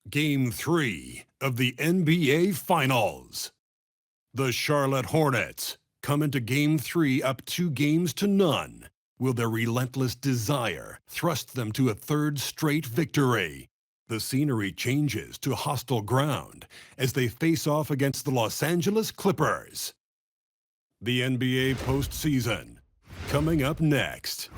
Game 3 of the NBA Finals. The Charlotte Hornets come into Game 3 up 2-0. Will their relentless desire thrust them to a third straight victory? The scenery changes to hostile ground as they face off against the Los Angeles Clippers. The NBA postseason, coming up next.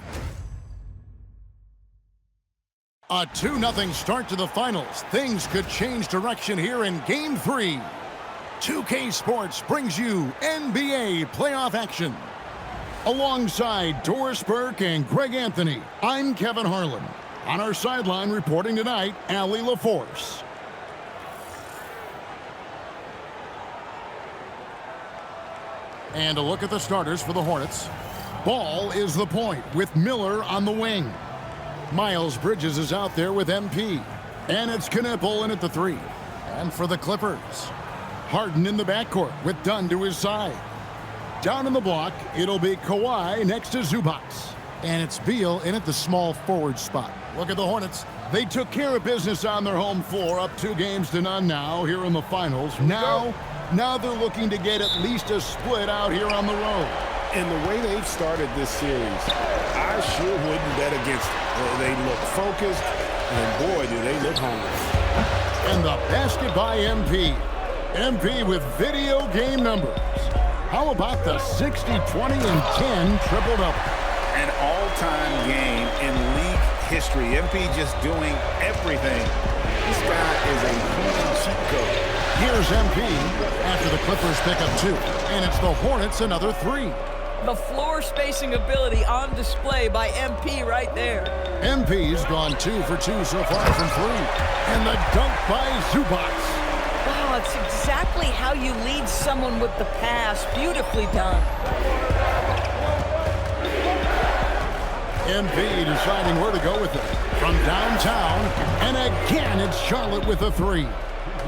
A 2-0 start to the finals. Things could change direction here in Game 3. 2K Sports brings you NBA playoff action. Alongside Doris Burke and Greg Anthony, I'm Kevin Harlan. On our sideline reporting tonight, Allie LaForce. And a look at the starters for the Hornets. Ball is the point with Miller on the wing. Miles Bridges is out there with MP. And it's Knipple in at the 3. And for the Clippers, Harden in the backcourt with Dunn to his side. Down in the block, it'll be Kawhi next to Zubac. And it's Beal in at the small forward spot. Look at the Hornets. They took care of business on their home floor, up 2-0 now here in the finals. Now they're looking to get at least a split out here on the road. And the way they've started this series, I sure wouldn't bet against them. They look focused, and boy, do they look hungry. And the basket by MP. MP with video game numbers. How about the 60, 20, and 10 triple-double? An all-time game in league history. MP just doing everything. This guy is a human cheat code. Here's MP after the Clippers pick up 2. And it's the Hornets another 3. The floor spacing ability on display by MP right there. MP's gone 2 for 2 so far from 3. And the dunk by Zubac. Wow, it's exactly how you lead someone with the pass. Beautifully done. MP deciding where to go with it. From downtown, and again it's Charlotte with a 3.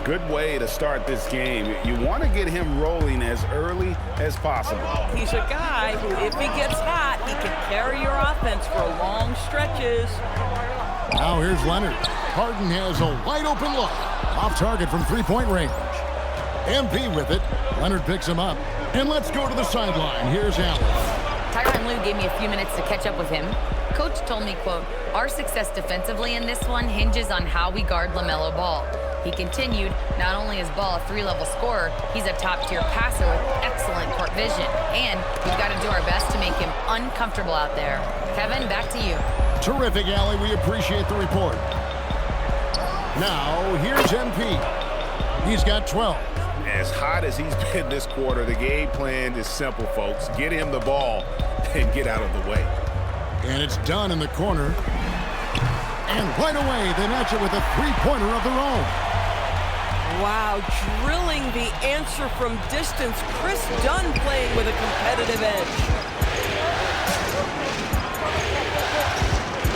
Good way to start this game. You want to get him rolling as early as possible. He's a guy who, if he gets hot, he can carry your offense for long stretches. Now here's Leonard. Harden has a wide open look. Off target from three-point range. MP with it. Leonard picks him up. And let's go to the sideline. Here's Allen. Tyronn Lue gave me a few minutes to catch up with him. Coach told me, quote, "Our success defensively in this one hinges on how we guard LaMelo Ball." He continued, not only is Ball a 3-level scorer, he's a top-tier passer with excellent court vision. And we've got to do our best to make him uncomfortable out there. Kevin, back to you. Terrific, Allie. We appreciate the report. Now, here's MP. He's got 12. As hot as he's been this quarter, the game plan is simple, folks. Get him the ball and get out of the way. And it's done in the corner. And right away, they match it with a three-pointer of their own. Wow, drilling the answer from distance. Chris Dunn playing with a competitive edge.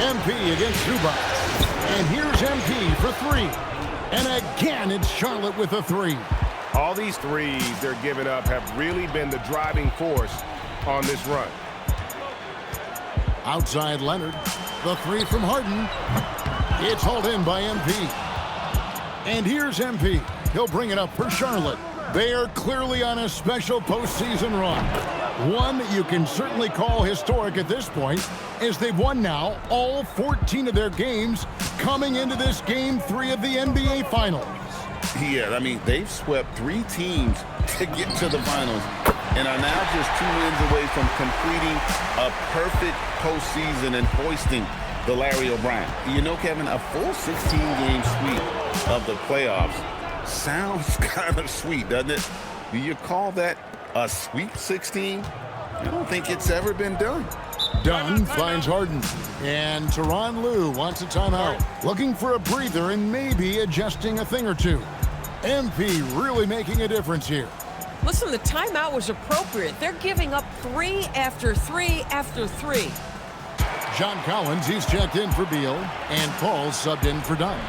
MP against Zubac. And here's MP for 3. And again, it's Charlotte with a 3. All these threes they're giving up have really been the driving force on this run. Outside Leonard. The 3 from Harden. It's hauled in by MP. And here's MP. He'll bring it up for Charlotte. They are clearly on a special postseason run. One that you can certainly call historic at this point, as they've won now all 14 of their games coming into this Game 3 of the NBA Finals. Yeah, I mean, they've swept 3 teams to get to the finals and are now just 2 wins away from completing a perfect postseason and hoisting the Larry O'Brien. You know, Kevin, a full 16-game sweep of the playoffs sounds kind of sweet, doesn't it? Do you call that a sweep 16? I don't think it's ever been done. Dunn finds Harden. And Tyronn Lue wants a timeout. Looking for a breather and maybe adjusting a thing or two. MP really making a difference here. Listen, the timeout was appropriate. They're giving up 3 after 3 after 3. John Collins, he's checked in for Beal, and Paul subbed in for Dunn.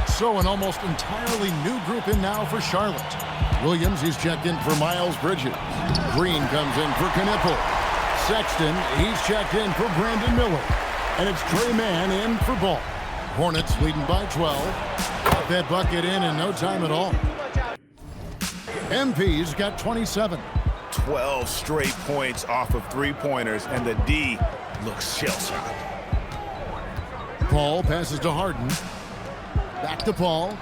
So an almost entirely new group in now for Charlotte. Williams, he's checked in for Miles Bridges. Green comes in for Knipple. Sexton, he's checked in for Brandon Miller. And it's Trey Mann in for Ball. Hornets leading by 12. that bucket in no time at all. MP's got 27. 12 straight points off of three-pointers, and the D looks shell-shocked. Paul passes to Harden. Back to Paul.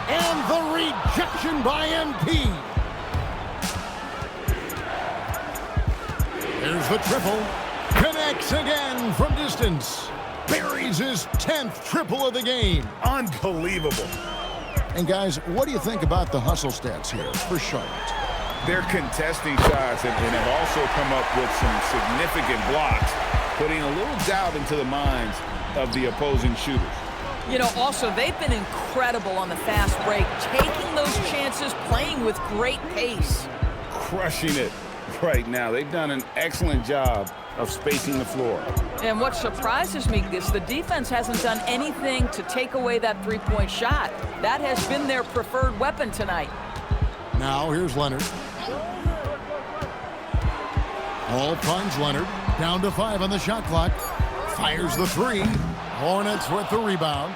And the rejection by MP. There's the triple. Connects again from distance. Buries his 10th triple of the game. Unbelievable. And guys, what do you think about the hustle stats here for Charlotte? They're contesting shots and have also come up with some significant blocks, putting a little doubt into the minds of the opposing shooters. You know, also, they've been incredible on the fast break, taking those chances, playing with great pace. Crushing it right now. They've done an excellent job of spacing the floor. And what surprises me is the defense hasn't done anything to take away that three-point shot. That has been their preferred weapon tonight. Now here's Leonard. Paul finds Leonard. Down to 5 on the shot clock. Fires the three. Hornets with the rebound.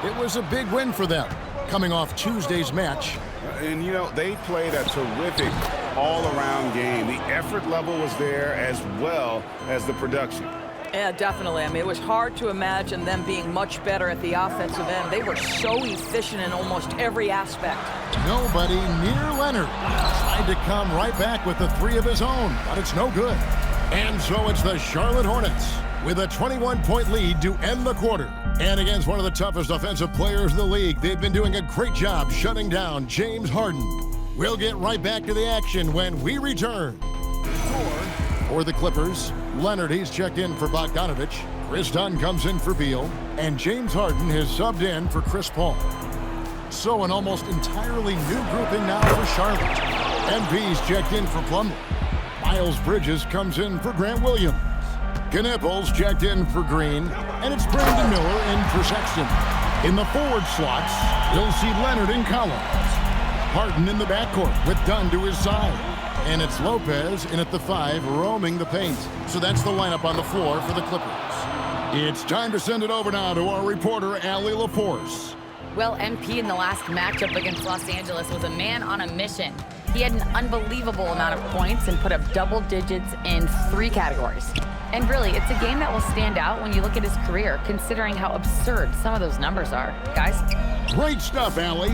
It was a big win for them, coming off Tuesday's match. And, you know, they played a terrific all-around game. The effort level was there as well as the production. Yeah, definitely. I mean, it was hard to imagine them being much better at the offensive end. They were so efficient in almost every aspect. Nobody near Leonard. Tried to come right back with the three of his own, but it's no good. And so it's the Charlotte Hornets with a 21-point lead to end the quarter. And against one of the toughest offensive players in the league, they've been doing a great job shutting down James Harden. We'll get right back to the action when we return. For the Clippers, Leonard, he's checked in for Bogdanovich. Chris Dunn comes in for Beal. And James Harden has subbed in for Chris Paul. So an almost entirely new grouping now for Charlotte. MP's checked in for Plumlee. Miles Bridges comes in for Grant Williams. Knipples checked in for Green. And it's Brandon Miller in for Sexton. In the forward slots, you'll see Leonard and Collins. Harden in the backcourt with Dunn to his side. And it's Lopez in at the 5, roaming the paint. So that's the lineup on the floor for the Clippers. It's time to send it over now to our reporter, Allie Laforce. Well, MP in the last matchup against Los Angeles was a man on a mission. He had an unbelievable amount of points and put up double digits in 3 categories. And really, it's a game that will stand out when you look at his career, considering how absurd some of those numbers are. Guys? Great stuff, Allie.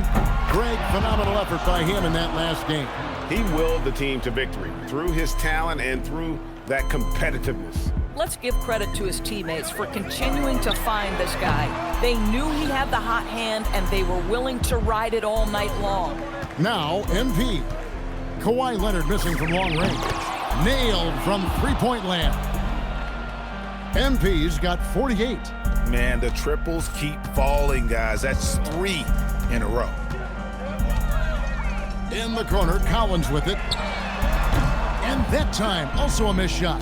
Great, phenomenal effort by him in that last game. He willed the team to victory through his talent and through that competitiveness. Let's give credit to his teammates for continuing to find this guy. They knew he had the hot hand, and they were willing to ride it all night long. Now, MP. Kawhi Leonard missing from long range. Nailed from three-point land. MP's got 48. Man, the triples keep falling, guys. That's 3 in a row. In the corner, Collins with it. And that time, also a missed shot.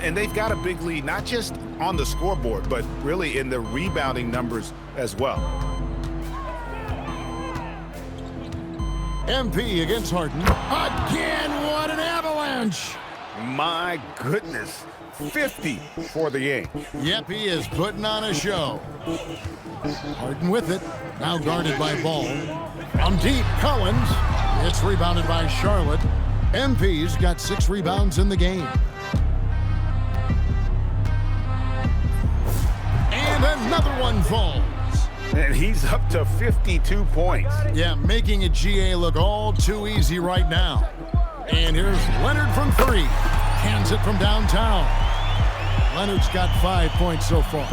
And they've got a big lead, not just on the scoreboard, but really in the rebounding numbers as well. MP against Harden. Again, what an avalanche! My goodness. 50 for the game. Yep, he is putting on a show. Harden with it. Now guarded by Ball. From deep, Collins. It's rebounded by Charlotte. MP's got 6 rebounds in the game. And another one falls. And he's up to 52 points. Yeah, making a GA look all too easy right now. And here's Leonard from 3. Cans it from downtown. Leonard's got 5 points so far.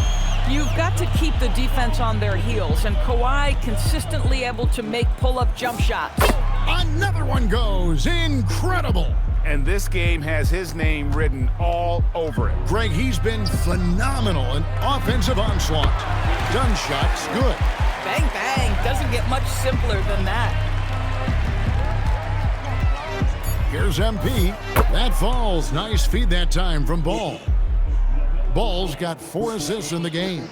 You've got to keep the defense on their heels, and Kawhi consistently able to make pull-up jump shots. Another one goes. Incredible. And this game has his name written all over it. Greg, he's been phenomenal. An offensive onslaught. Done shots, good. Bang, bang. Doesn't get much simpler than that. Here's MP. That falls. Nice feed that time from Ball. Ball's got 4 assists in the game.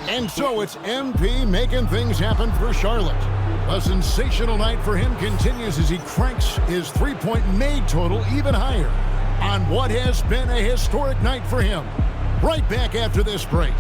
And so it's MP making things happen for Charlotte. A sensational night for him continues as he cranks his three-point made total even higher. on what has been a historic night for him. Right back after this break.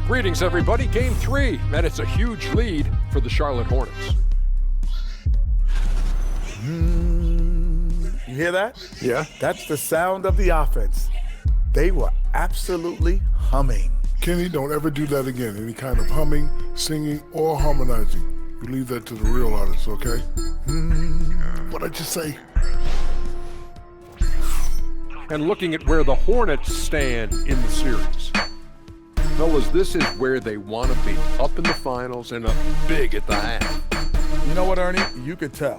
Greetings, everybody. Game 3, and it's a huge lead for the Charlotte Hornets. You hear that? Yeah. That's the sound of the offense. They were absolutely humming. Kenny, don't ever do that again. Any kind of humming, singing, or harmonizing. You leave that to the real artists, okay? What'd I just say? And looking at where the Hornets stand in the series. Fellas, this is where they want to be, up in the finals and up big at the half. You know what, Ernie? You could tell.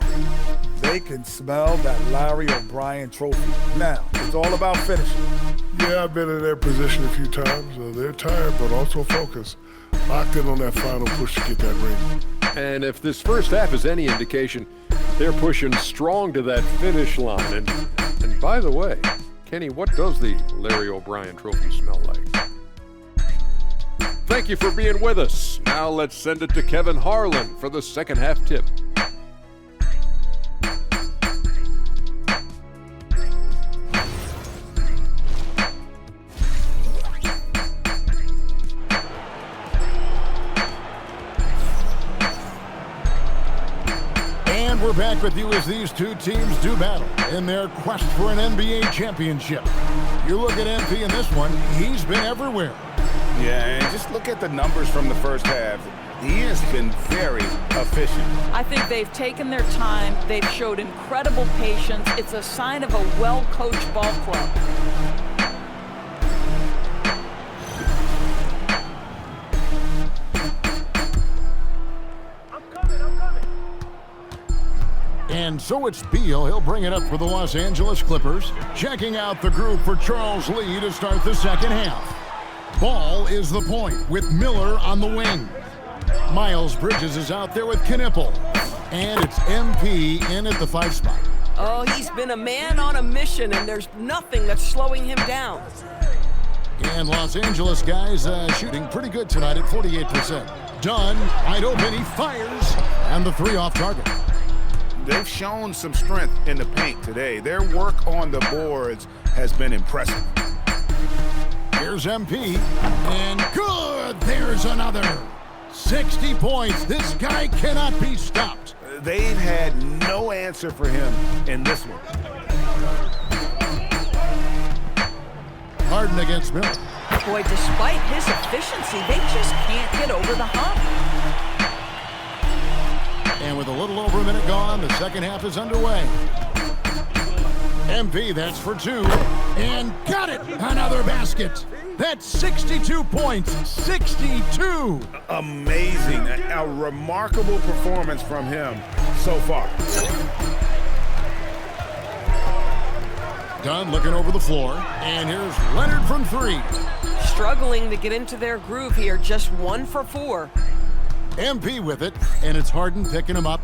They can smell that Larry O'Brien trophy. Now, it's all about finishing. Yeah, I've been in their position a few times. They're tired, but also focused. Locked in on that final push to get that ring. And if this first half is any indication, they're pushing strong to that finish line. And by the way, Kenny, what does the Larry O'Brien trophy smell like? Thank you for being with us. Now let's send it to Kevin Harlan for the second half tip. And we're back with you as these two teams do battle in their quest for an NBA championship. You look at MP in this one, he's been everywhere. Yeah, and just look at the numbers from the first half. He has been very efficient. I think they've taken their time. They've showed incredible patience. It's a sign of a well-coached ball club. I'm coming. And so it's Beal. He'll bring it up for the Los Angeles Clippers. Checking out the group for Charles Lee to start the second half. Ball is the point with Miller on the wing. Miles Bridges is out there with Knipple. And it's MP in at the 5 spot. Oh, he's been a man on a mission, and there's nothing that's slowing him down. And Los Angeles guys shooting pretty good tonight at 48%. Dunn, wide open, he fires, and the 3 off target. They've shown some strength in the paint today. Their work on the boards has been impressive. Here's MP, and good! There's another. 60 points. This guy cannot be stopped. They've had no answer for him in this one. Harden against Miller. Boy, despite his efficiency, they just can't get over the hump. And with a little over a minute gone, the second half is underway. MP, that's for 2. And got it! Another basket. That's 62 points. 62! Amazing. A remarkable performance from him so far. Dunn looking over the floor. And here's Leonard from 3. Struggling to get into their groove here, just 1 for 4. MP with it, and it's Harden picking him up.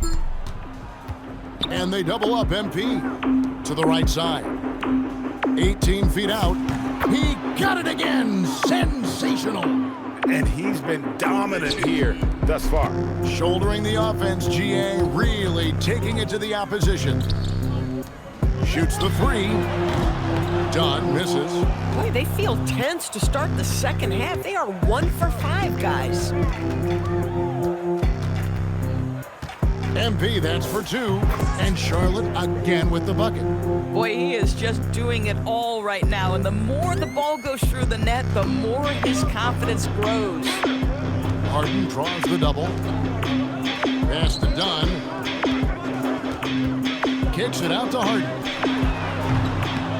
And they double up MP to the right side. 18 feet out. He got it again. Sensational. And he's been dominant here thus far. Shouldering the offense, GA really taking it to the opposition. Shoots the 3. Dunn misses. Boy, they feel tense to start the second half. They are 1 for 5, guys. MP, that's for 2. And Charlotte again with the bucket. Boy, he is just doing it all right now. And the more the ball goes through the net, the more his confidence grows. Harden draws the double. Pass to Dunn. Kicks it out to Harden.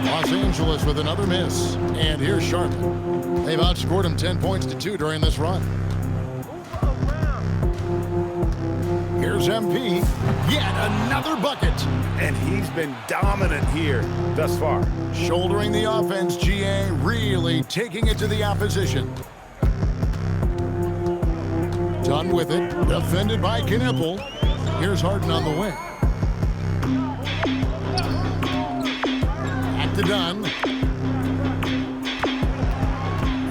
Los Angeles with another miss. And here's Charlotte. They've outscored him 10 points to 2 during this run. Here's MP. Yet another bucket. And he's been dominant here thus far. Shouldering the offense, GA really taking it to the opposition. Dunn with it. Defended by Knipple. Here's Harden on the wing. Back to Dunn.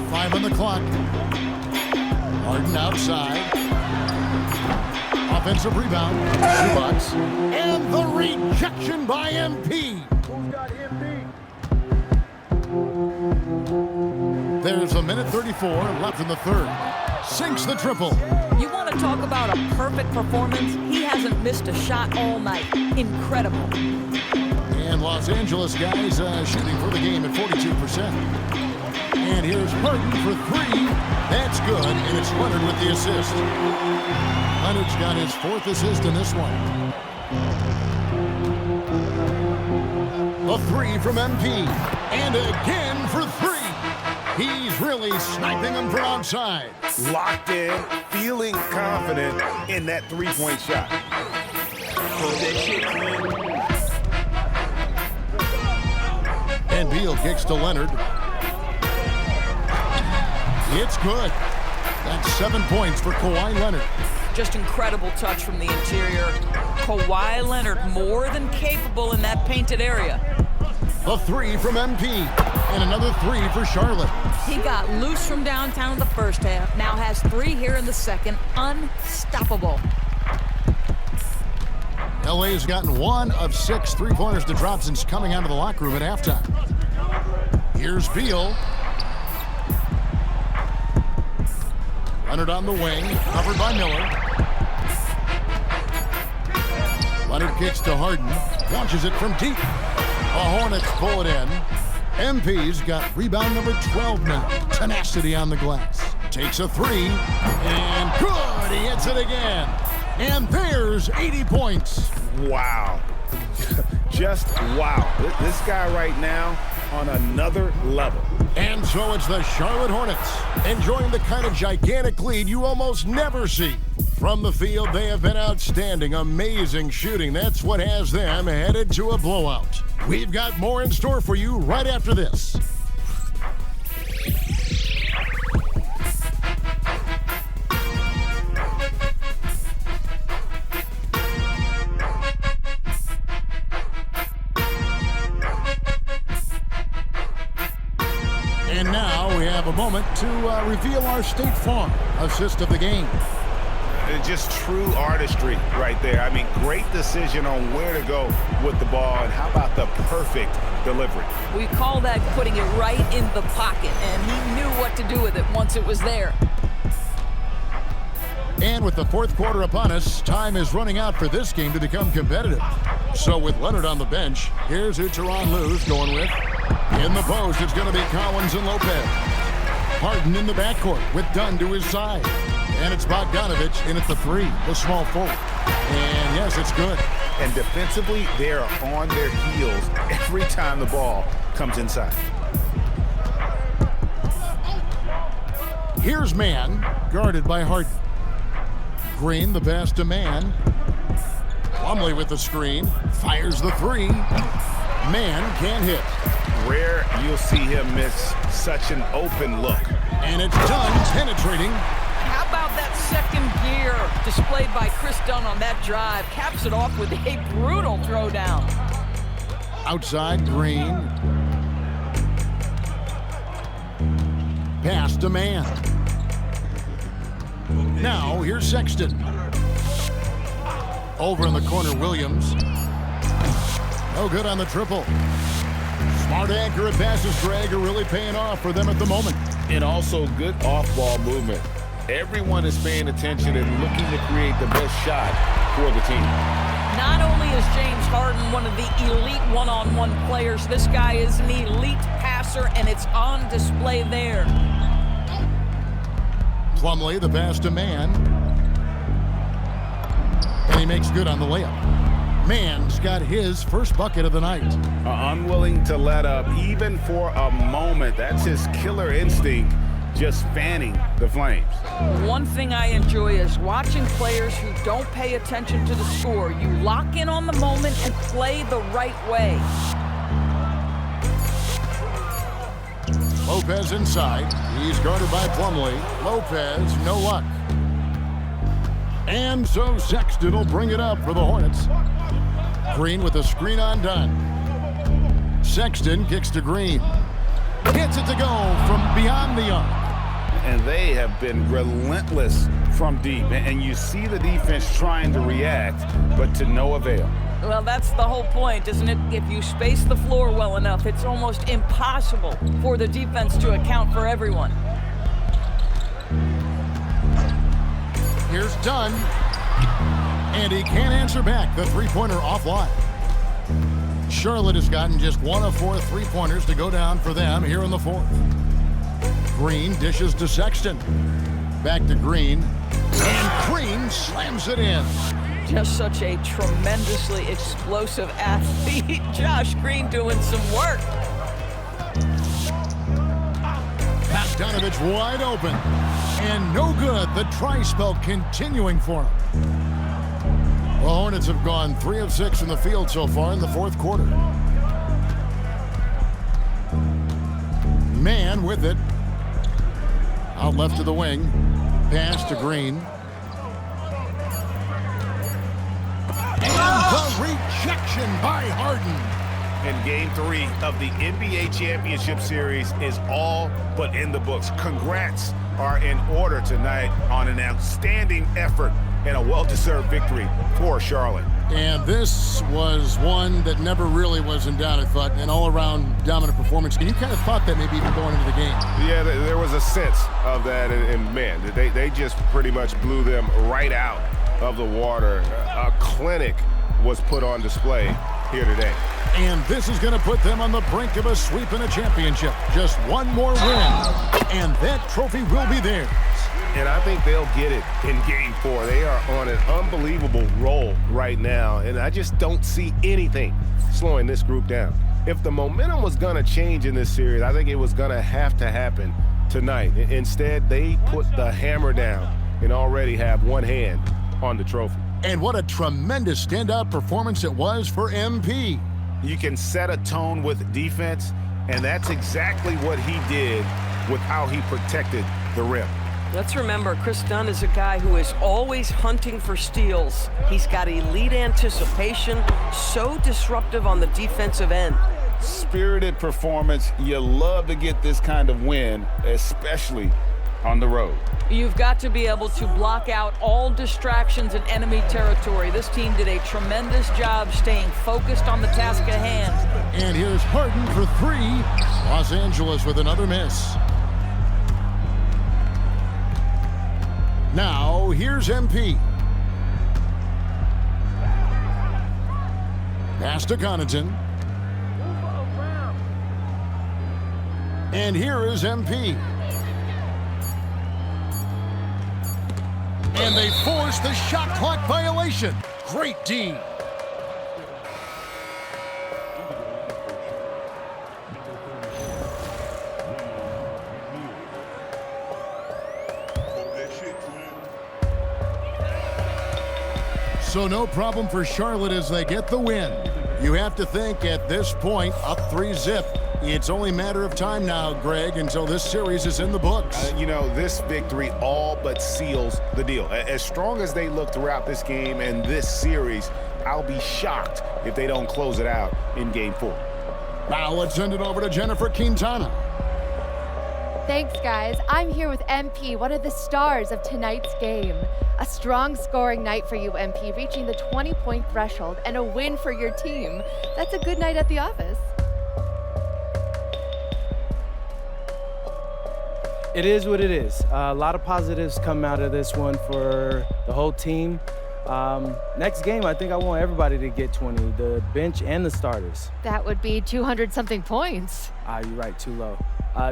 5 on the clock. Harden outside. Offensive rebound. Shoebox. And the rejection by MP. Who's got MP? There's a minute 34 left in the third. Sinks the triple. You want to talk about a perfect performance? He hasn't missed a shot all night. Incredible. And Los Angeles guys shooting for the game at 42%. And here's Harden for 3. That's good, and it's Leonard with the assist. Leonard's got his 4th assist in this one. A 3 from MP. And again for 3. He's really sniping them from outside. Locked in, feeling confident in that three-point shot. And Beal kicks to Leonard. It's good. That's 7 points for Kawhi Leonard. Just incredible touch from the interior. Kawhi Leonard more than capable in that painted area. A 3 from MP. And another 3 for Charlotte. He got loose from downtown in the first half. Now has 3 here in the second. Unstoppable. LA has gotten 1 of 6 3-pointers to drop since coming out of the locker room at halftime. Here's Beal. Leonard on the wing, covered by Miller. Leonard kicks to Harden, launches it from deep. The Hornets pull it in. MP's got rebound number 12 now. Tenacity on the glass. Takes a 3, and good, he hits it again. And there's 80 points. Wow. Just wow. This guy right now on another level. And so it's the Charlotte Hornets enjoying the kind of gigantic lead you almost never see. From the field, they have been outstanding, amazing shooting. That's what has them headed to a blowout. We've got more in store for you right after this. And now we have a moment to reveal our State Farm assist of the game. Just true artistry right there. I mean, great decision on where to go with the ball, and how about the perfect delivery? We call that putting it right in the pocket, and he knew what to do with it once it was there. And with the fourth quarter upon us, time is running out for this game to become competitive. So with Leonard on the bench, here's who Tyronn Lue's going with. In the post, it's going to be Collins and Lopez. Harden in the backcourt with Dunn to his side. And it's Bogdanovich in at the 3, the small forward. And yes, it's good. And defensively, they are on their heels every time the ball comes inside. Here's Man, guarded by Harden. Green, the pass to Man. Plumlee with the screen, fires the 3. Man can't hit. Rare you'll see him miss such an open look. And it's Dunn penetrating. How about that second gear displayed by Chris Dunn on that drive? Caps it off with a brutal throwdown. Outside, Green. Pass to Man. Now, here's Sexton. Over in the corner, Williams. No good on the triple. Smart, accurate passes, Greg, are really paying off for them at the moment. And also good off-ball movement. Everyone is paying attention and looking to create the best shot for the team. Not only is James Harden one of the elite one-on-one players, this guy is an elite passer, and it's on display there. Plumlee, the pass to Man. And he makes good on the layup. Man's got his first bucket of the night. Unwilling to let up even for a moment. That's his killer instinct, just fanning the flames. One thing I enjoy is watching players who don't pay attention to the score. You lock in on the moment and play the right way. Lopez inside. He's guarded by Plumlee. Lopez, no luck. And so Sexton will bring it up for the Hornets. Green with a screen on done. Sexton kicks to Green. Gets it to go from beyond the arc. And they have been relentless from deep. And you see the defense trying to react, but to no avail. Well, that's the whole point, isn't it? If you space the floor well enough, it's almost impossible for the defense to account for everyone. Here's Dunn. And he can't answer back. The three-pointer offline. Charlotte has gotten just 1 of 4 three-pointers to go down for them here in the fourth. Green dishes to Sexton. Back to Green. And Green slams it in. Just such a tremendously explosive athlete. Josh Green doing some work. Bogdanovich wide open. And no good. The tri-spell continuing for him. The Hornets have gone 3 of 6 in the field so far in the fourth quarter. Man with it. Out left to the wing. Pass to Green. And the rejection by Harden. And Game 3 of the NBA Championship Series is all but in the books. Congrats are in order tonight on an outstanding effort and a well-deserved victory for Charlotte. And this was one that never really was in doubt, I thought, an all-around dominant performance. And you kind of thought that maybe even going into the game. Yeah, there was a sense of that, and man, they just pretty much blew them right out of the water. A clinic was put on display here today. And this is going to put them on the brink of a sweep in a championship. Just one more win, and that trophy will be theirs. And I think they'll get it in Game 4. They are on an unbelievable roll right now, and I just don't see anything slowing this group down. If the momentum was going to change in this series, I think it was going to have to happen tonight. Instead, they put the hammer down and already have one hand on the trophy. And what a tremendous standout performance it was for MP. You can set a tone with defense, and that's exactly what he did with how he protected the rim. Let's remember, Chris Dunn is a guy who is always hunting for steals. He's got elite anticipation, so disruptive on the defensive end. Spirited performance. You love to get this kind of win, especially on the road. You've got to be able to block out all distractions in enemy territory. This team did a tremendous job staying focused on the task at hand. And here's Harden for 3. Los Angeles with another miss. Now, here's MP. Pass to Connaughton. And here is MP. And they force the shot clock violation. Great D. So no problem for Charlotte as they get the win. You have to think at this point, up 3-zip. It's only a matter of time now, Greg, until this series is in the books. You know, this victory all but seals the deal. As strong as they look throughout this game and this series, I'll be shocked if they don't close it out in Game 4. Now let's send it over to Jennifer Quintana. Thanks, guys. I'm here with MP, one of the stars of tonight's game. A strong scoring night for you, MP, reaching the 20-point threshold and a win for your team. That's a good night at the office. It is what it is. A lot of positives come out of this one for the whole team. Next game, I think I want everybody to get 20, the bench and the starters. That would be 200-something points. You're right, too low.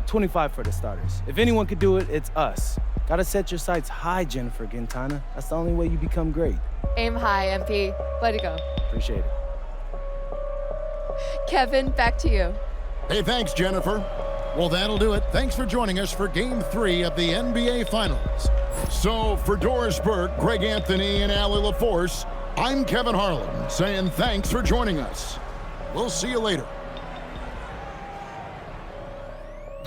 25 for the starters. If anyone could do it, it's us. Gotta set your sights high, Jennifer Quintana. That's the only way you become great. Aim high, MP. Way to go. Appreciate it. Kevin, back to you. Hey, thanks, Jennifer. Well, that'll do it. Thanks for joining us for Game 3 of the NBA Finals. So, for Doris Burke, Greg Anthony, and Allie LaForce, I'm Kevin Harlan, saying thanks for joining us. We'll see you later.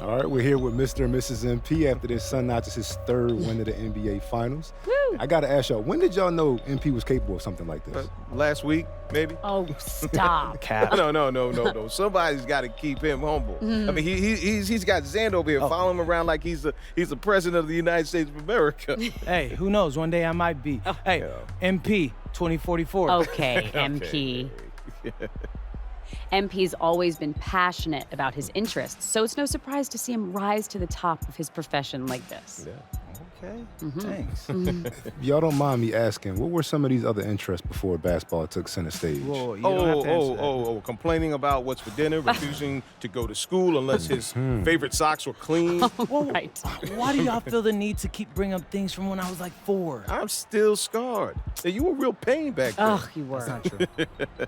All right, we're here with Mr. and Mrs. MP after their son notches his 3rd win of the NBA Finals. Woo! I got to ask y'all, when did y'all know MP was capable of something like this? Last week, maybe. Oh, stop. Cap. No. Somebody's got to keep him humble. I mean, he's got Xander over here following him around like he's the president of the United States of America. Hey, who knows? One day I might be. Hey, MP 2044. Okay, MP. MP's always been passionate about his interests, so it's no surprise to see him rise to the top of his profession like this. Okay, thanks. If y'all don't mind me asking, what were some of these other interests before basketball took center stage? Whoa, you don't have to answer that. Complaining about what's for dinner, refusing to go to school unless his favorite socks were clean. Right. Why do y'all feel the need to keep bringing up things from when I was like 4? I'm still scarred. Hey, you were real pain back then. Oh, you were. That's not true.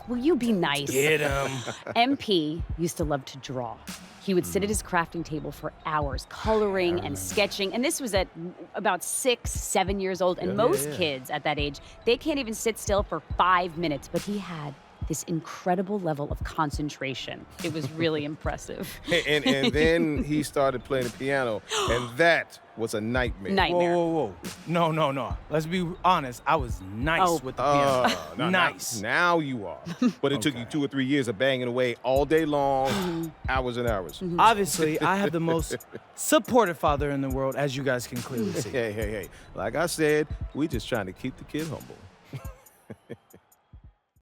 Will you be nice? Get him. MP used to love to draw. He would sit at his crafting table for hours, coloring and sketching. And this was at about 6, 7 years old. And most kids at that age, they can't even sit still for 5 minutes. But he had this incredible level of concentration. It was really impressive. And then he started playing the piano, and that was a nightmare. Whoa. No. Let's be honest. I was nice with the piano. Nice. Now you are. But it took you 2 or 3 years of banging away all day long, hours and hours. Obviously, I have the most supportive father in the world, as you guys can clearly see. Hey. Like I said, we just trying to keep the kid humble.